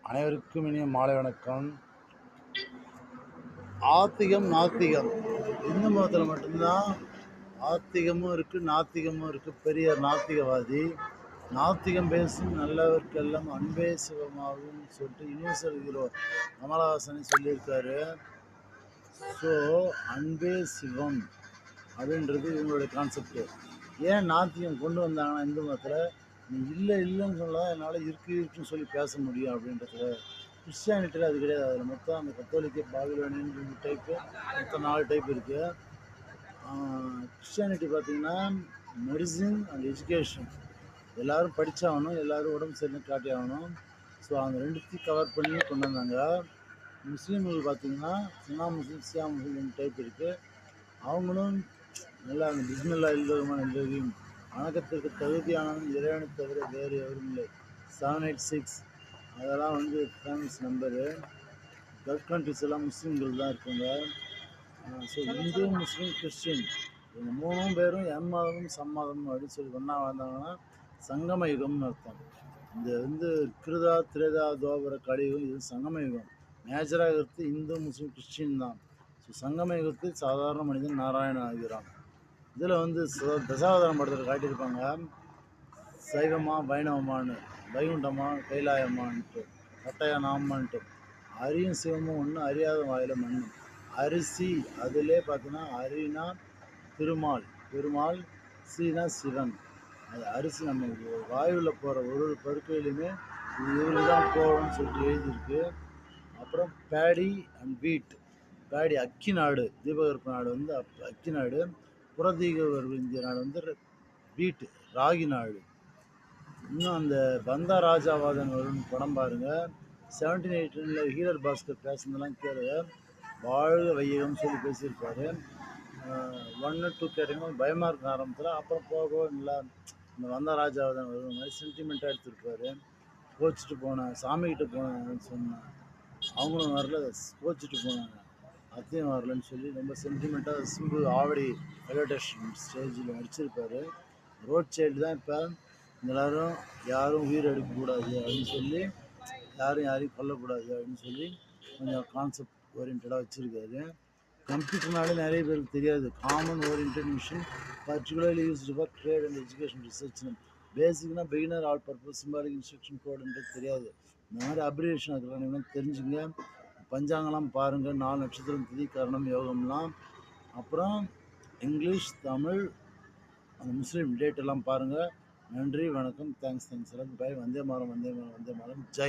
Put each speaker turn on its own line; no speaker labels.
அனைவருக்கும் இனிய மாலை வணக்கம். ஆத்திகம் நாத்திகம் இந்து மதத்தில் மட்டும்தான் ஆத்திகமும் இருக்கு, நாத்திகமும் இருக்கு. பெரிய நாத்திகவாதி நாத்திகம் பேசும் நல்லவர்க்கெல்லாம் அன்பே சிவமாகும் சொல்லிட்டு யூனிவர்சல் ஹீரோ கமலஹாசனை சொல்லியிருக்காரு. ஸோ அன்பே சிவம் அப்படின்றது இவங்களுடைய கான்செப்ட். ஏன் நாத்திகம் கொண்டு வந்தாங்கன்னா இந்து மதத்தில், நீ இல்லைன்னு சொன்னால் என்னால் இருக்குன்னு சொல்லி பேச முடியும் அப்படின்றதுல. கிறிஸ்டியானிட்டியில் அது கிடையாது. அதில் மொத்தம் அந்த கத்தோலிக்க பாபிலோனியன் 2 டைப்பு, மொத்தம் 4 டைப் இருக்குது. கிறிஸ்டியானிட்டி பார்த்திங்கன்னா மெடிசின் அண்ட் எஜுகேஷன், எல்லோரும் படித்தாகணும், எல்லோரும் உடம்பு சரின்னு காட்டி ஆகணும். ஸோ அந்த 2த்தையும் கவர் பண்ணி கொண்டு வந்தாங்க. முஸ்லீம்கள் பார்த்திங்கன்னா சுன்னா முஸ்லீம், சியா முஸ்லீம் 2 டைப் இருக்குது. அவங்களும் நல்லா அந்த பிஸ்மில்லா இல்ரஹ்மான் இல்ரஹீம், வணக்கத்திற்கு தகுதியானவன் இறைவனை தவிர வேறு எவரும் இல்லை, 786 அதெல்லாம் வந்து ஃபேமஸ் நம்பரு. கல்ஃப் கண்ட்ரிஸ் எல்லாம் முஸ்லீம்கள் தான் இருக்காங்க. ஸோ இந்து, முஸ்லீம், கிறிஸ்டின் இவங்க 3 பேரும் எம்மாதமும் சம்மாதமும் அப்படின்னு சொல்லி ஒன்றா வாழ்ந்தாங்கன்னா சங்கம யுகம்னு அர்த்தம். இந்த வந்து கிருதா திரேதா துவாபர கலியுகம், இது சங்கம யுகம். மேஜராக இருக்கிறது இந்து, முஸ்லீம், கிறிஸ்டின் தான். ஸோ சங்கம யுகத்தில் சாதாரண மனிதன் நாராயணன் ஆகிறான். இதில் வந்து தசாவதாரம் படத்தில் காட்டியிருப்பாங்க, சைவமா வைணவமானு, வைகுண்டமா கைலாயமான்ட்டு, கட்டையா நாமான்ட்டு. அரியும் சிவமும் ஒன்று, அறியாத வாயில மண். அரிசி அதிலே பார்த்தீங்கன்னா அரினா திருமால், பெருமாள், சீனா சிவன். அது அரிசி நம்ம வாயுவில் போகிற ஒரு பருக்கையிலுமே இது இவருக்கு தான் போகணும்னு சொல்லிட்டு எழுதியிருக்கு. அப்புறம் பேடி அண்ட் வீட். பேடி அக்கி நாடு, தீபகற்ப நாடு வந்து அக்கி நாடு, புறதீபகற்ப இந்திய நாடு வந்து வீட்டு ராகி நாடு. இன்னும் அந்த வந்தா ராஜாவாதன் வரும்னு படம் பாருங்கள். 1789 ஹீரர் பாஸ்கர் பேசுனதெல்லாம் கேளுங்க. வாழ்க வையகம்னு சொல்லி பேசியிருப்பார். 1, 2 கேட்டிங்கன்னா பயமாக இருக்க ஆரம்பத்தில், அப்புறம் போக நல்லா இந்த வந்தா ராஜாவாதன் வரும் மாதிரி சென்டிமெண்ட்டாக எடுத்துருப்பார். கோச்சிட்டு போனேன், சாமிக்கிட்ட போனேன்னு சொன்னேன், அவங்களும் வரல, கோச்சிட்டு போனாங்க, அத்தையும் வரலன்னு சொல்லி ரொம்ப சென்டிமெண்ட்டாக சிம்பு ஆவடி ரயில்வே ஸ்டேஜில் நடிச்சிருப்பார். ரோட் சைடு தான் இப்போ எல்லோரும் யாரும் உயிர் எடுக்கக்கூடாது அப்படின்னு சொல்லி, யாரையும் கொல்லக்கூடாது அப்படின்னு சொல்லி கொஞ்சம் கான்செப்ட் ஓரியன்டாக வச்சுருக்காரு. கம்ப்யூட்டர்னாலே நிறைய பேருக்கு தெரியாது. Common oriented machine particularly used for trade and education ரிசர்ச்னு. பேசிக்னா beginner all purpose symbolic instruction கோடுன்றது தெரியாது. இந்த மாதிரி அப்ரிவேஷன் இருக்கிறாங்க தெரிஞ்சுங்க. பஞ்சாங்கலாம் பாருங்கள், 4 நட்சத்திரம், திதி, கரணம், யோகம்லாம். அப்புறம் இங்கிலீஷ், தமிழ், அந்த முஸ்லீம் டேட் எல்லாம் பாருங்கள். நன்றி, வணக்கம், தேங்க்ஸ். எல்லாம் பாய். வந்தே மாதரம், வந்தே மாதரம், வந்தே மாதரம். ஜெய்.